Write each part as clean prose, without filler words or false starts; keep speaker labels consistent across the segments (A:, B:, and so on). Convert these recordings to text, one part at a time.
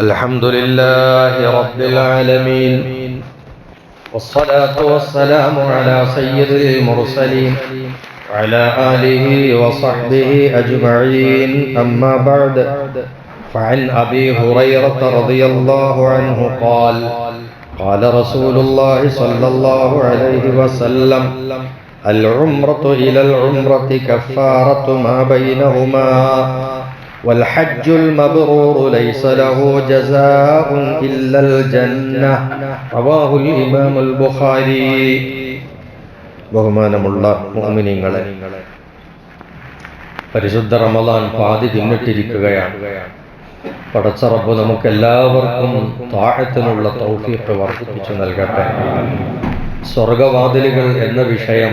A: الحمد لله رب العالمين، والصلاة والسلام على سيد المرسلين وعلى آله وصحبه أجمعين، أما بعد. فعن أبي هريرة رضي الله عنه قال قال رسول الله صلى الله عليه وسلم: العمرة إلى العمرة كفارة ما بينهما، والحج المبرور ليس له جزاء إلا الجنة. رواه الإمام البخاري. ബഹുമാനമുള്ള മുഅ്മിനീങ്ങളെ, പരിശുദ്ധ റമളാൻ പാതി പിന്നിട്ടിരിക്കുകയാണ്. പടച്ച റബ്ബ് നമുക്കെല്ലാവർക്കും താഅത്തിനുള്ള തൗഫീഖ് വർദ്ധിപ്പിച്ചു നൽകട്ടെ. സ്വർഗവാതിലുകൾ എന്ന വിഷയം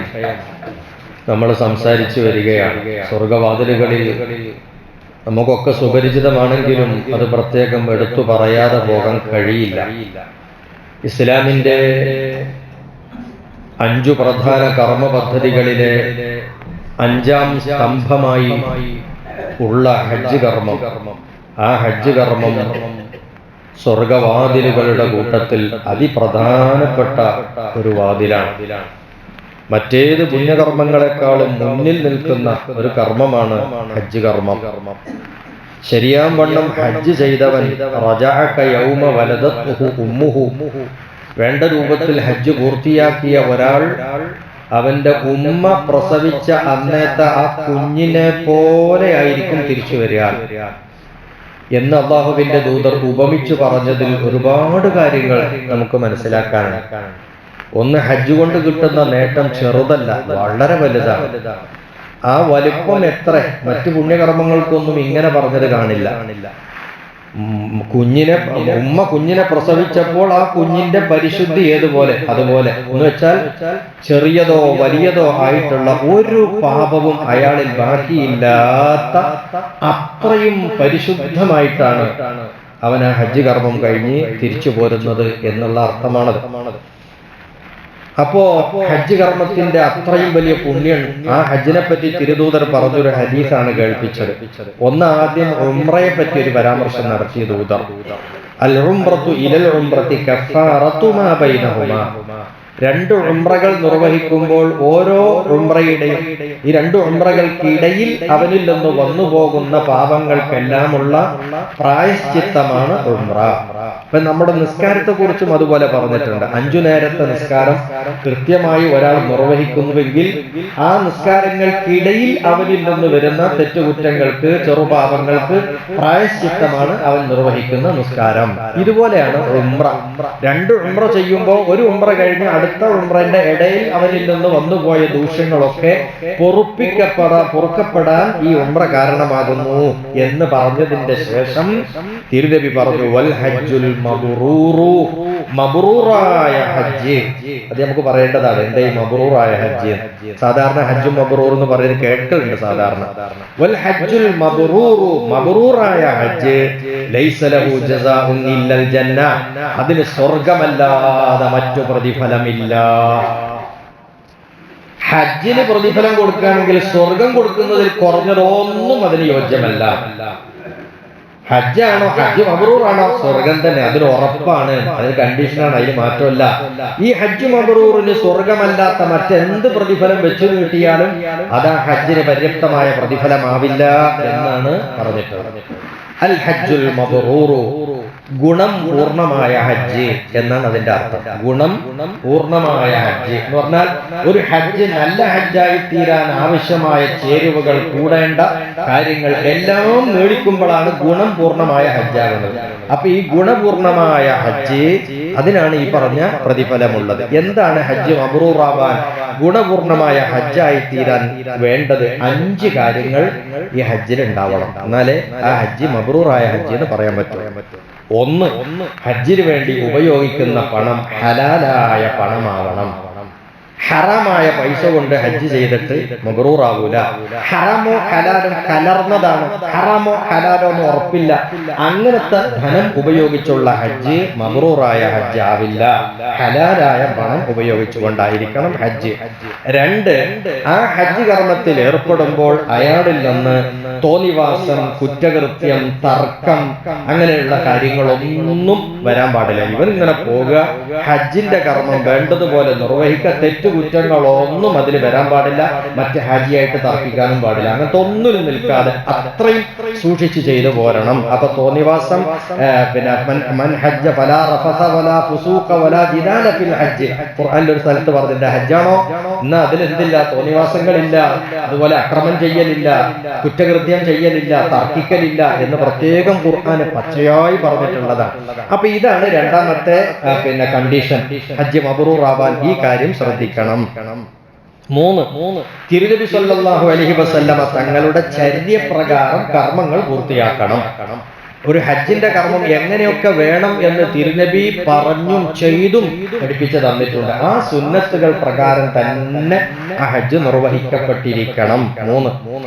A: നമ്മൾ സംസാരിച്ചു വരികയാണ്. സ്വർഗവാതിലുകളിൽ നമുക്കൊക്കെ സുപരിചിതമാണെങ്കിലും അത് പ്രത്യേകം എടുത്തു പറയാതെ പോകാൻ കഴിയില്ല. ഇസ്ലാമിൻ്റെ 5 പ്രധാന കർമ്മ പദ്ധതികളിലെ 5ാം സ്തംഭമായി ഉള്ള ഹജ്ജ് കർമ്മം, ആ ഹജ്ജ് കർമ്മം സ്വർഗവാതിലുകളുടെ കൂട്ടത്തിൽ അതിപ്രധാനപ്പെട്ട ഒരു വാതിലാണ്. മറ്റേത് പുണ്യകർമ്മങ്ങളെക്കാളും മുന്നിൽ നിൽക്കുന്ന ഒരു കർമ്മമാണ് ഹജ്ജ് കർമ്മം. ശരിയാം വണ്ണം ഹജ്ജ് ചെയ്തവൻ റജഅക യൗമ വലദത്ഹു ഉമ്മുഹു, വേണ്ട രൂപത്തിൽ ഹജ്ജ് പൂർത്തിയാക്കിയ ഒരാൾ അവന്റെ ഉമ്മ പ്രസവിച്ച അന്നേത്തെ ആ കുഞ്ഞിനെ പോലെ ആയിരിക്കും തിരിച്ചു വരിക എന്ന് അല്ലാഹുവിന്റെ ദൂതർ ഉപമിച്ചു പറഞ്ഞതിൽ ഒരുപാട് കാര്യങ്ങൾ നമുക്ക് മനസ്സിലാക്കാനാണ്. ഒന്ന്, ഹജ്ജ് കൊണ്ട് കിട്ടുന്ന നേട്ടം ചെറുതല്ല, വളരെ വലുതാണ്. ആ വലിപ്പം എത്ര മറ്റു പുണ്യകർമ്മങ്ങൾക്കൊന്നും ഇങ്ങനെ പറഞ്ഞത് കാണില്ല. ഉമ്മ കുഞ്ഞിനെ പ്രസവിച്ചപ്പോൾ ആ കുഞ്ഞിന്റെ പരിശുദ്ധി ഏതുപോലെ അതുപോലെ എന്ന് വെച്ചാൽ ചെറിയതോ വലിയതോ ആയിട്ടുള്ള ഒരു പാപവും അയാളിൽ ബാക്കിയില്ലാത്ത അത്രയും പരിശുദ്ധമായിട്ടാണ് അവൻ ആ ഹജ്ജ് കർമ്മം കഴിഞ്ഞ് തിരിച്ചു പോരുന്നത് എന്നുള്ള അർത്ഥമാണത്. അപ്പോ ഹജ്ജ് കർമ്മത്തിന്റെ അത്രയും വലിയ പുണ്യം ആ ഹജ്ജിനെ പറ്റി തിരുദൂതർ പറഞ്ഞൊരു ഹദീസാണ് കേൾപ്പിച്ചത്. ഒന്ന്, ആദ്യം ഉംറയെ പറ്റി ഒരു പരാമർശം നടത്തിയ ദൂതർ, അൽ ഉംറത്തു ഇലൽ ഉംറത്തി കഫാറത്തു മാ ബൈനഹുമാ. 2 ഉംറകൾ നിർവഹിക്കുമ്പോൾ ഓരോ ഉംറയുടെയും ഈ 2 ഉംറകൾക്കിടയിൽ അവനിൽ നിന്ന് വന്നു പോകുന്ന പാപങ്ങൾക്കെല്ലാമുള്ള പ്രായശ്ചിത്തമാണ് ഉംറ. അപ്പൊ നമ്മുടെ നിസ്കാരത്തെ കുറിച്ചും അതുപോലെ പറഞ്ഞിട്ടുണ്ട്. 5 നേരത്തെ നിസ്കാരം കൃത്യമായി ഒരാൾ നിർവഹിക്കുന്നുവെങ്കിൽ ആ നിസ്കാരങ്ങൾക്കിടയിൽ അവനിൽ നിന്ന് വരുന്ന തെറ്റുകുറ്റങ്ങൾക്ക്, ചെറുപാപങ്ങൾക്ക് പ്രായശ്ചിത്തമാണ് അവൻ നിർവഹിക്കുന്ന നിസ്കാരം. ഇതുപോലെയാണ് ഉംറ. 2 ഉംറ ചെയ്യുമ്പോൾ ഒരു ഉംറ കഴിഞ്ഞ് അടുത്ത ഉംറന്റെ ഇടയിൽ അവനിൽ നിന്ന് വന്നുപോയ ദൂഷ്യങ്ങളൊക്കെ പൊറുക്കപ്പെടാൻ ഈ ഉംറ കാരണമാകുന്നു എന്ന് പറഞ്ഞതിന്റെ ശേഷം തിരുനബി പറഞ്ഞു, വൽ ഹജ്ജുൽ മബ്റൂറു, മബ്റൂറായ ഹജ്ജ്. അത് നമുക്ക് പറയേണ്ടതാണ്, എന്താ ഈ മബ്റൂറായ ഹജ്ജ്? സാധാരണ ഹജ്ജ് മബ്റൂർ എന്ന് പറയുന്നത് കേൾക്കുന്നുണ്ട് സാധാരണ. വൽ ഹജ്ജുൽ മബ്റൂറു, മബ്റൂറായ ഹജ്ജ് ലൈസ ലഹു ജസാഉൻ ഇല്ലൽ ജന്ന, അതിന് സ്വർഗ്ഗമല്ലാതെ മറ്റു പ്രതിഫലമില്ല. ഹജ്ജിന് പ്രതിഫലം കൊടുക്കുകയാണെങ്കിൽ സ്വർഗം കൊടുക്കുന്നതിൽ കുറഞ്ഞതൊന്നും അതിന് യോജ്യമല്ല. ഹജ്ജാണോ, ഹജ്ജ് മബ്റൂറാണോ, സ്വർഗം തന്നെ, അതിന് ഉറപ്പാണ്, അതിന് കണ്ടീഷനാണ്, അതിന് മാറ്റമല്ല. ഈ ഹജ്ജ് മബ്റൂറിന് സ്വർഗമല്ലാത്ത മറ്റെന്ത് പ്രതിഫലം വെച്ചു നീട്ടിയാലും അത് ആ ഹജ്ജിന് പര്യാപ്തമായ പ്രതിഫലമാവില്ല എന്നാണ് പറഞ്ഞിട്ടുള്ളത്. അൽ ഹജ്ജുൽ മബ്റൂറു, ഗുണം പൂർണ്ണമായ ഹജ്ജ് എന്നാണ് അതിന്റെ അർത്ഥം. ഗുണം പൂർണ്ണമായ ഹജ്ജ് എന്ന് പറഞ്ഞാൽ ഒരു ഹജ്ജ് നല്ല ഹജ്ജായി തീരാൻ ആവശ്യമായ ചേരുവകൾ, കൂടേണ്ട കാര്യങ്ങൾ എല്ലാം നേടിക്കുമ്പോഴാണ് ഗുണം പൂർണ്ണമായ ഹജ്ജാകുന്നത്. അപ്പൊ ഈ ഗുണപൂർണമായ ഹജ്ജ്, അതിനാണ് ഈ പറഞ്ഞ പ്രതിഫലമുള്ളത്. എന്താണ് ഹജ്ജ് മബ്റൂറാവാൻ, ഗുണപൂർണമായ ഹജ്ജായി തീരാൻ വേണ്ടത് 5 കാര്യങ്ങൾ ഈ ഹജ്ജിൽ ഉണ്ടാവണം. എന്നാലേ ആ ഹജ്ജ് മബ്റൂറായ ഹജ്ജ് എന്ന് പറയാൻ പറ്റും. ഒന്ന്, ഹജ്ജിന് വേണ്ടി ഉപയോഗിക്കുന്ന പണം ഹലാലായ പണമാവണം. ഹറാമായ പൈസ കൊണ്ട് ഹജ്ജ് ചെയ്തിട്ട് മബ്റൂറാവൂല. ഹറാമോ ഹലാലും കലർന്നതാണ്, ഹറാമോ ഹലാലോ എന്ന് ഉറപ്പില്ല. അങ്ങനത്തെ ധനം ഉപയോഗിച്ചുള്ള ഹജ്ജ് മബ്റൂറായ ഹജ്ജ് ആവില്ല. ഹലാലായ പണം ഉപയോഗിച്ചുകൊണ്ടായിരിക്കണം ഹജ്ജ്. 2, ആ ഹജ്ജ് കർമ്മത്തിൽ ഏർപ്പെടുമ്പോൾ അയാളിൽ നിന്ന് തോന്നിവാസം, കുറ്റകൃത്യം, തർക്കം അങ്ങനെയുള്ള കാര്യങ്ങളൊന്നും വരാൻ പാടില്ല. ഇവരിങ്ങനെ പോകുക, ഹജ്ജിന്റെ കർമ്മം വേണ്ടതുപോലെ നിർവഹിക്കുക, തെറ്റുകുറ്റങ്ങളൊന്നും അതിൽ വരാൻ പാടില്ല. മറ്റ് ഹാജിയായിട്ട് തർക്കിക്കാനും പാടില്ല. അങ്ങനത്തെ ഒന്നിനും നിൽക്കാതെ അത്രയും സൂക്ഷിച്ച് ചെയ്തു പോരണം. അപ്പൊ തോന്നിവാസം, പിന്നെ മൻ ഹജ്ജ ഫലാ റഫസ വലാ ഫുസൂഖ വലാ ജിദാല ഫിൽ ഹജ്ജ്, ഖുർആനിൽ ഒരു സ്ഥലത്ത് പറഞ്ഞിട്ടുണ്ട് ഹജ്ജാണോ എന്നാ അതിലെന്തില്ല, തോന്നിവാസങ്ങളില്ല, അതുപോലെ അക്രമം ചെയ്യലില്ല, കുറ്റകൃത്യം ചെയ്യലില്ല, തർക്കിക്കലില്ല എന്ന് പ്രത്യേകം ഖുർആന് പച്ചയായി പറഞ്ഞിട്ടുള്ളതാണ്. അപ്പൊ ഇതാണ് രണ്ടാമത്തെ പിന്നെ കണ്ടീഷൻ, ഹജ്ജ് മബ്റൂർ ആവാൻ ഈ കാര്യം ശ്രദ്ധിക്കണം. 3, തിരുനബി സല്ലല്ലാഹു അലൈഹി വസല്ലമ തങ്ങളുടെ ചര്യപ്രകാരം കർമ്മങ്ങൾ പൂർത്തിയാക്കണം. ഒരു ഹജ്ജിന്റെ കർമ്മം എങ്ങനെയൊക്കെ വേണം എന്ന് തിരുനബി പറഞ്ഞും ചെയ്തും പഠിപ്പിച്ചു തന്നിട്ടുണ്ട്. ആ സുന്നത്തുകൾ പ്രകാരം തന്നെ ആ ഹജ്ജ് നിർവഹിക്കപ്പെട്ടിരിക്കണം. 3.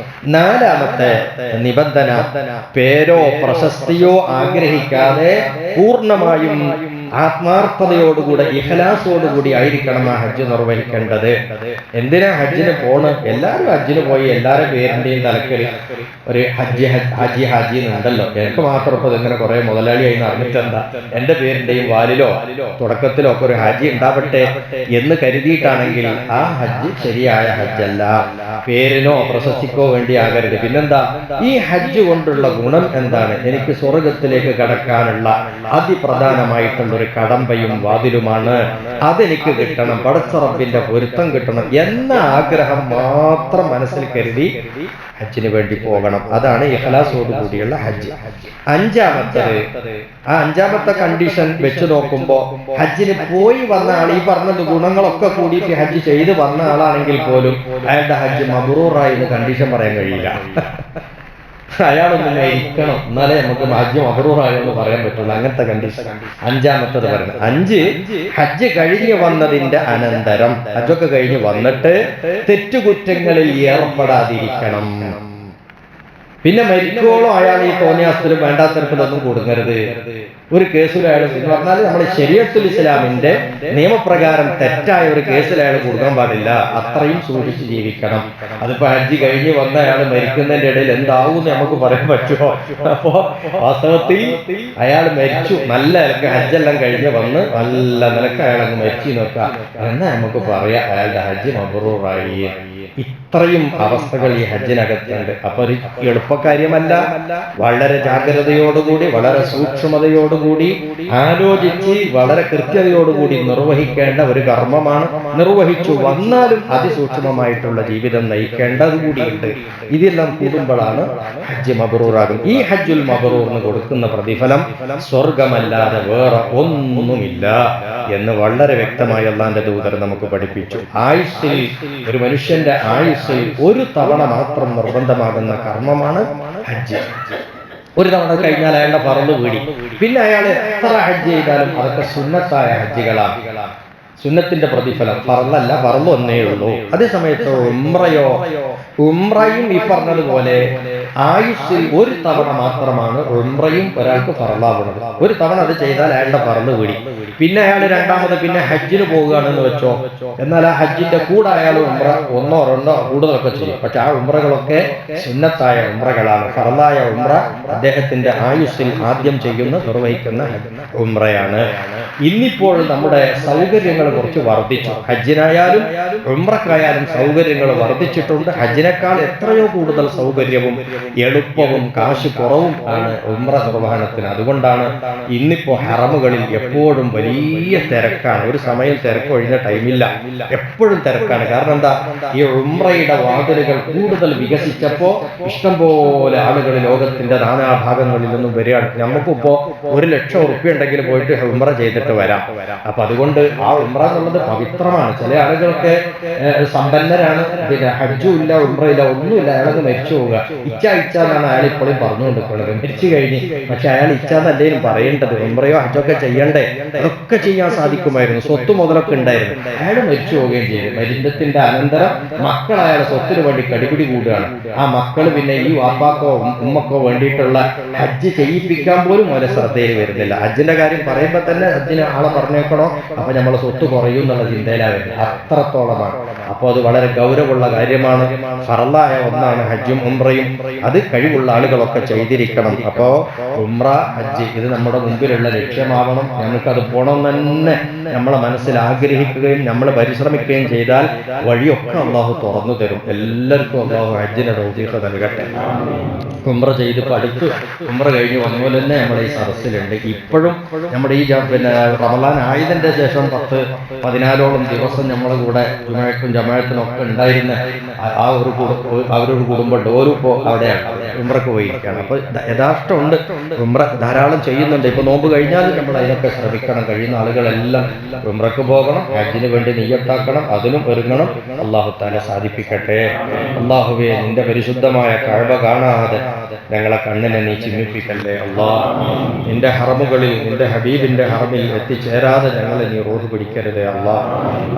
A: 4ാമത്തെ നിബന്ധന, പേരോ പ്രശസ്തിയോ ആഗ്രഹിക്കാതെ പൂർണ്ണമായും ആത്മാർത്ഥതയോടുകൂടെ ഇഖ്ലാസോടുകൂടി ആയിരിക്കണം ആ ഹജ്ജ് നിർവഹിക്കേണ്ടത്. എന്തിനാ ഹജ്ജിന് പോണ്? എല്ലാവരും ഹജ്ജിന് പോയി എല്ലാവരുടെ പേരിന്റെയും തലക്കൽ ഒരു ഹാജി എന്നുണ്ടല്ലോ. എനിക്ക് മാത്രം ഇപ്പൊ ഇങ്ങനെ കുറെ മുതലാളിയായി നടന്നിട്ടെന്താ, എന്റെ പേരിന്റെയും വാലിലോ തുടക്കത്തിലോ ഒക്കെ ഒരു ഹാജി ഉണ്ടാവട്ടെ എന്ന് കരുതിയിട്ടാണെങ്കിൽ ആ ഹജ്ജ് ശരിയായ ഹജ്ജല്ല. പേരിനോ പ്രശസ്തിക്കോ വേണ്ടി ആകരുത്. പിന്നെന്താ, ഈ ഹജ്ജ് കൊണ്ടുള്ള ഗുണം എന്താണ്? എനിക്ക് സ്വർഗത്തിലേക്ക് കടക്കാനുള്ള അതിപ്രധാനമായിട്ടുള്ള ഒരു കടമ്പയും വാതിലുമാണ്. അതെനിക്ക് കിട്ടണം, പടച്ച റബ്ബിന്റെ പൊരുത്തം കിട്ടണം എന്ന ആഗ്രഹം മാത്രം മനസ്സിൽ കരുതി ഹജ്ജിന് വേണ്ടി പോകണം. അതാണ് ഇഖ്ലാസോട് കൂടിയുള്ള ഹജ്ജ്. 5ാമത്തെ കണ്ടീഷൻ വെച്ച് നോക്കുമ്പോ ഹജ്ജിന് പോയി വന്ന ആൾ, ഈ പറഞ്ഞത് ഗുണങ്ങളൊക്കെ കൂടിയിട്ട് ഹജ്ജ് ചെയ്ത് വന്ന ആളാണെങ്കിൽ പോലും അയാളുടെ ഹജ്ജ് മബ്റൂറായി എന്ന് കണ്ടീഷൻ പറയാൻ കഴിയില്ല. അയാളൊന്നും ഇരിക്കണം, എന്നാലേ നമുക്ക് ഹജ്ജ് മബ്റൂറായെന്ന് പറയാൻ പറ്റുള്ളൂ. അങ്ങനത്തെ കണ്ടീഷൻ 5ാമത്തത് പറയുന്നത്. 5, ഹജ്ജ് കഴിഞ്ഞ് വന്നതിന്റെ അനന്തരം, ഹജ്ജൊക്കെ കഴിഞ്ഞ് വന്നിട്ട് തെറ്റുകുറ്റങ്ങളിൽ ഏർപ്പെടാതിരിക്കണം. പിന്നെ മരിക്കോളം അയാൾ ഈ തോന്നിയാസത്തിലും വേണ്ടാത്തരത്തിലൊന്നും കൊടുങ്ങരുത്. ഒരു കേസിൽ അയാൾ എന്ന് പറഞ്ഞാൽ നമ്മൾ ശരീഅത്തുൽ ഇസ്ലാമിന്റെ നിയമപ്രകാരം തെറ്റായ ഒരു കേസിൽ അയാൾ കൊടുക്കാൻ പാടില്ല. അത്രയും സൂക്ഷിച്ച് ജീവിക്കണം. അതിപ്പോ ഹജ്ജ് കഴിഞ്ഞ് വന്ന അയാൾ മരിക്കുന്നതിന്റെ ഇടയിൽ എന്താവും നമുക്ക് പറയാൻ പറ്റുമോ? അപ്പോ വാസ്തവത്തിൽ അയാൾ മരിച്ചു, നല്ല നിലക്ക് ഹജ്ജെല്ലാം കഴിഞ്ഞ് വന്ന് നല്ല നിലക്ക് അയാൾ അങ്ങ് മരിച്ചു നോക്കാം എന്നാ നമുക്ക് പറയാം അയാളുടെ ഹജ്ജ് മബ്റൂറായി. ഇത്രയും അവസ്ഥകൾ ഈ ഹജ്ജിനകത്തുണ്ട്. അപ്പൊ ഒരു എളുപ്പകാര്യമല്ല. വളരെ ജാഗ്രതയോടുകൂടി, വളരെ സൂക്ഷ്മതയോടുകൂടി, ആലോചിച്ച് വളരെ കൃത്യതയോടുകൂടി നിർവഹിക്കേണ്ട ഒരു കർമ്മമാണ്. നിർവഹിച്ചു വന്നാലും അതിസൂക്ഷ്മമായിട്ടുള്ള ജീവിതം നയിക്കേണ്ടത് കൂടിയുണ്ട്. ഇതെല്ലാം കൂടുമ്പോഴാണ് ഹജ്ജ് മബ്റൂറാകും. ഈ ഹജ്ജുൽ മബ്റൂറിന് കൊടുക്കുന്ന പ്രതിഫലം സ്വർഗമല്ലാതെ വേറെ ഒന്നുമില്ല എന്ന് വളരെ വ്യക്തമായി അല്ലാഹുവിന്റെ ദൂതർ നമുക്ക് പഠിപ്പിച്ചു. ആയുസ്സിൽ, ഒരു മനുഷ്യന്റെ ആയുസ്സിൽ ഒരു തവണ മാത്രം നിർബന്ധമാകുന്ന കർമ്മമാണ് ഹജ്ജ്. ഒരു തവണ കഴിഞ്ഞാൽ അയാളുടെ ഫർള് വീടി. പിന്നെ അയാൾ എത്ര ഹജ്ജ് ചെയ്താലും അതൊക്കെ സുന്നത്തായ ഹജ്ജുകളാണ്. സുന്നത്തിന്റെ പ്രതിഫലം, ഫർളല്ല, ഫർള് ഒന്നേ ഉള്ളൂ. അതേ സമയത്ത് ഉംറയും ഈ പറഞ്ഞതുപോലെ ആയുസ്സിൽ ഒരു തവണ മാത്രമാണ് ഉംറയും ഒരാൾക്ക് ഫർളാവുന്നത്. ഒരു തവണ അത് ചെയ്താൽ അയാളുടെ ഫർള് വീടി. പിന്നെ അയാൾ രണ്ടാമത് പിന്നെ ഹജ്ജിന് പോവുകയാണെന്ന് വെച്ചോ, എന്നാൽ ആ ഹജ്ജിന്റെ കൂടെ അയാൾ ഉംറ ഒന്നോ രണ്ടോ കൂടുതലൊക്കെ ചെയ്യും. പക്ഷെ ആ ഉംറകളൊക്കെ സുന്നത്തായ ഉംറകളാണ്. ഫർളായ ഉംറ അദ്ദേഹത്തിന്റെ ആയുസ്സിൽ ആദ്യം നിർവഹിക്കുന്ന ഉംറയാണ്. ഇന്നിപ്പോൾ നമ്മുടെ സൗകര്യങ്ങൾ കുറച്ച് വർദ്ധിച്ചു. ഹജ്ജിനായാലും ഉംറക്കായാലും സൗകര്യങ്ങൾ വർദ്ധിച്ചിട്ടുണ്ട്. ഹജ്ജിനേക്കാൾ എത്രയോ കൂടുതൽ സൗകര്യവും എളുപ്പവും കാശ് കുറവും ആണ് ഉംറ നിർവഹണത്തിന്. അതുകൊണ്ടാണ് ഇന്നിപ്പോ ഹറമുകളിൽ എപ്പോഴും വലിയ തിരക്കാണ്. ഒരു സമയം തിരക്ക് ഒഴിഞ്ഞ ടൈമില്ല, എപ്പോഴും തിരക്കാണ്. കാരണം എന്താ, ഈ ഉംറയുടെ വാതിലുകൾ കൂടുതൽ വികസിച്ചപ്പോ ഇഷ്ടംപോലെ ആളുകൾ ലോകത്തിന്റെ നാനാഭാഗങ്ങളിൽ നിന്നും വരികയാണ്. നമുക്കിപ്പോ 1 ലക്ഷം ഉറുപ്പ്യ ഉണ്ടെങ്കിൽ പോയിട്ട് ഉംറ ചെയ്തിട്ട് വരാം. അപ്പൊ അതുകൊണ്ട് ആ ഉംറ എന്നുള്ളത് പവിത്രമാണ്. ചില ആളുകൾക്ക് സമ്പന്നരാണ്, പിന്നെ ഹജ്ജും ഇല്ല, ഉംറയില്ല, ഒന്നുമില്ല, അയാളൊക്കെ മരിച്ചു പോവുക. ഇച്ചാന്നാണ് അയാൾ ഇപ്പോഴും പറഞ്ഞുകൊണ്ടിരിക്കുന്നത്. മരിച്ചു കഴിഞ്ഞ് പക്ഷെ അയാൾ ഇച്ചാന്നല്ലേലും പറയേണ്ടത്. ഉംറയോ ഹജ്ജൊക്കെ ചെയ്യണ്ടേ, അതൊക്കെ ചെയ്യാൻ സാധിക്കുമായിരുന്നു. സ്വത്ത് മുതലൊക്കെ ഉണ്ടായിരുന്നു. അയാൾ മരിച്ചു പോവുകയും ചെയ്തു. മരണത്തിന്റെ അനന്തരം മക്കൾ അയാളെ സ്വത്തിന് വേണ്ടി കടിപിടി കൂടുകയാണ്. ആ മക്കൾ പിന്നെ ഈ വാപ്പാക്കോ ഉമ്മക്കോ വേണ്ടിയിട്ടുള്ള ഹജ്ജ് ചെയ്യിപ്പിക്കാൻ പോലും അവരെ ശ്രദ്ധയിൽ വരുന്നില്ല. ഹജ്ജിന്റെ കാര്യം പറയുമ്പോൾ തന്നെ ഹജ്ജിന് ആളെ പറഞ്ഞേക്കണോ, അപ്പൊ നമ്മളെ സ്വത്ത് കുറയും എന്നുള്ള ചിന്തയിലാണ് വരുന്നത്. അത്രത്തോളമാണ്. അപ്പോൾ അത് വളരെ ഗൗരവമുള്ള കാര്യമാണ്. ഫർളായ ഒന്നാണ് ഹജ്ജും ഉംറയും. അത് കഴിവുള്ള ആളുകളൊക്കെ ചെയ്തിരിക്കണം. അപ്പോ ഉംറ ഹജ്ജ് ഇത് നമ്മുടെ മുമ്പിലുള്ള ലക്ഷ്യമാവണം. നമുക്കത് പോണം തന്നെ നമ്മളെ മനസ്സിൽ ആഗ്രഹിക്കുകയും നമ്മൾ പരിശ്രമിക്കുകയും ചെയ്താൽ വഴിയൊക്കെ അള്ളാഹു തുറന്നു തരും. എല്ലാവർക്കും അള്ളാഹു ഹജ്ജിന്റെ തൗഫീഖ് നൽകട്ടെ. ഉംറ ചെയ്ത് പഠിച്ചു ഉംറ കഴിഞ്ഞ് വന്നപോലെ തന്നെ നമ്മുടെ ഈ സദസ്സിലുണ്ട്. ഇപ്പോഴും നമ്മുടെ ഈ പിന്നെ റമളാൻ ആയതിന്റെ ശേഷം 10-14 ദിവസം നമ്മളെ കൂടെ ജമാഅത്തിനും ഒക്കെ ഉണ്ടായിരുന്ന അവരൊരു കുടുംബമുണ്ട്. ഓരോ അവിടെയാണ് ഉംറക്ക് പോയിരിക്കുകയാണ്. അപ്പൊ യഥാർത്ഥമുണ്ട്, ഉംറ ധാരാളം ചെയ്യുന്നുണ്ട്. ഇപ്പൊ നോമ്പ് കഴിഞ്ഞാൽ നമ്മൾ അതിനൊക്കെ ശ്രമിക്കണം. കഴിയുന്ന ആളുകളെല്ലാം ഉംറക്ക് പോകണം, ഹജ്ജിന് വേണ്ടി നിയ്യത്താക്കണം, അതിനും ഒരുങ്ങണം. അല്ലാഹു തആല സാധിപ്പിക്കട്ടെ. അല്ലാഹുവേ, നിന്റെ പരിശുദ്ധമായ കഅബ കാണാതെ ഞങ്ങളെ കണ്ണിനെ നീ ചിമ്മിപ്പിക്കല്ലേ അല്ലാഹ്. നിന്റെ ഹറമുകളിൽ നിന്റെ ഹബീബിന്റെ ഹറമിൽ എത്തിച്ചേരാതെ ഞങ്ങളെ നീ റൂഹ് പിടിക്കരുതേ അല്ലാഹ്.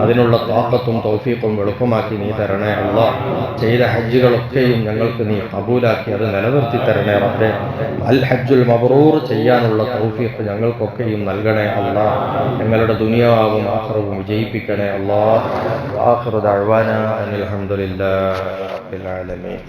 A: അതിനുള്ള ത്വാഖത്തും തൗഫീഖും എളുപ്പമാക്കി നീ തരണേ അല്ലാഹ്. ചെയ്ത ഹജ്ജുകളൊക്കെയും ഞങ്ങൾക്ക് നീ കബൂലാക്കി അത് നിലനിർത്തി തരണേ റബ്ബേ. അൽ ഹജ്ജുൽ മബ്റൂർ ചെയ്യാനുള്ള തൗഫീഖ് ഞങ്ങൾക്കൊക്കെയും നൽകണേ അല്ലാഹ്. ഞങ്ങളുടെ ദുനിയാവും ആഖിറവും വിജയിപ്പിക്കണേ അല്ലാഹ്. ആഖിറു ദഅ്വാനാ അനിൽ ഹംദുലില്ലാഹി റബ്ബിൽ ആലമീൻ.